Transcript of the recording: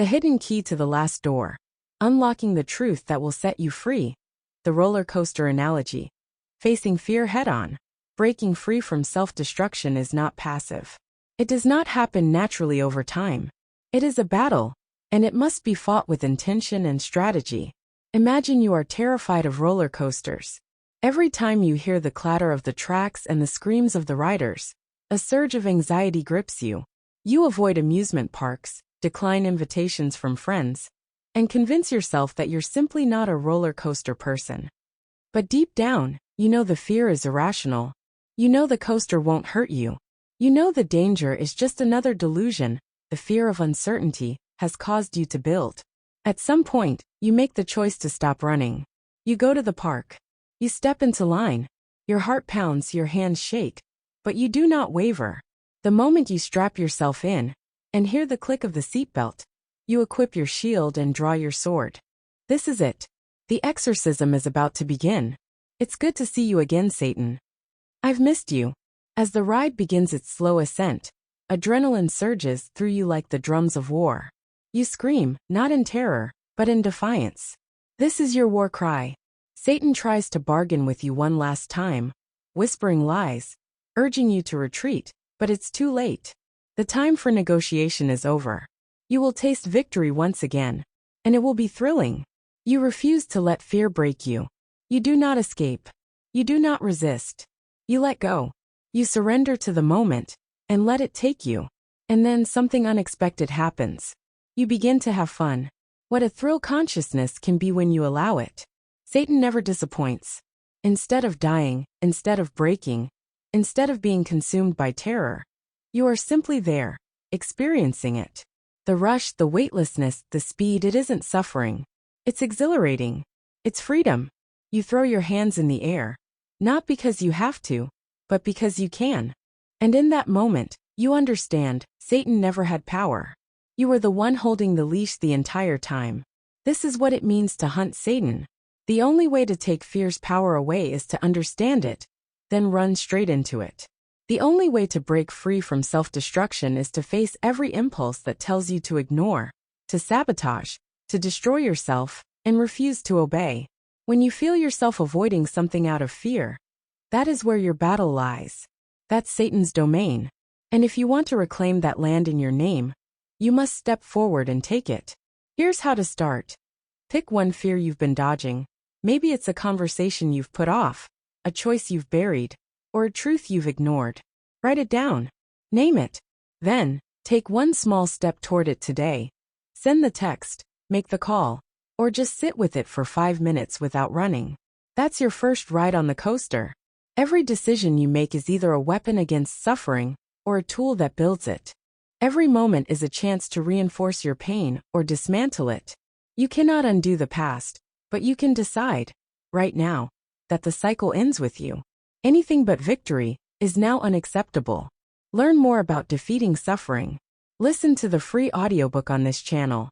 The hidden key to the last door. Unlocking the truth that will set you free. The roller coaster analogy. Facing fear head-on. Breaking free from self-destruction is not passive. It does not happen naturally over time. It is a battle, and it must be fought with intention and strategy. Imagine you are terrified of roller coasters. Every time you hear the clatter of the tracks and the screams of the riders, a surge of anxiety grips you. You avoid amusement parks, decline invitations from friends, and convince yourself that you're simply not a roller coaster person. But deep down, you know the fear is irrational. You know the coaster won't hurt you. You know the danger is just another delusion the fear of uncertainty has caused you to build. At some point, you make the choice to stop running. You go to the park. You step into line. Your heart pounds, your hands shake, but you do not waver. The moment you strap yourself in and hear the click of the seatbelt, you equip your shield and draw your sword. This is it. The exorcism is about to begin. It's good to see you again, Satan. I've missed you. As the ride begins its slow ascent, adrenaline surges through you like the drums of war. You scream, not in terror, but in defiance. This is your war cry. Satan tries to bargain with you one last time, whispering lies, urging you to retreat, but it's too late. The time for negotiation is over. You will taste victory once again, and it will be thrilling. You refuse to let fear break you. You do not escape. You do not resist. You let go. You surrender to the moment, and let it take you. And then something unexpected happens. You begin to have fun. What a thrill consciousness can be when you allow it. Satan never disappoints. Instead of dying, instead of breaking, instead of being consumed by terror, you are simply there, experiencing it. The rush, the weightlessness, the speed, it isn't suffering. It's exhilarating. It's freedom. You throw your hands in the air, not because you have to, but because you can. And in that moment, you understand, Satan never had power. You were the one holding the leash the entire time. This is what it means to hunt Satan. The only way to take fear's power away is to understand it, then run straight into it. The only way to break free from self-destruction is to face every impulse that tells you to ignore, to sabotage, to destroy yourself, and refuse to obey. When you feel yourself avoiding something out of fear, that is where your battle lies. That's Satan's domain. And if you want to reclaim that land in your name, you must step forward and take it. Here's how to start. Pick one fear you've been dodging. Maybe it's a conversation you've put off, a choice you've buried, or a truth you've ignored. Write it down. Name it. Then, take one small step toward it today. Send the text, make the call, or just sit with it for 5 minutes without running. That's your first ride on the coaster. Every decision you make is either a weapon against suffering or a tool that builds it. Every moment is a chance to reinforce your pain or dismantle it. You cannot undo the past, but you can decide, right now, that the cycle ends with you. Anything but victory is now unacceptable. Learn more about defeating suffering. Listen to the free audiobook on this channel.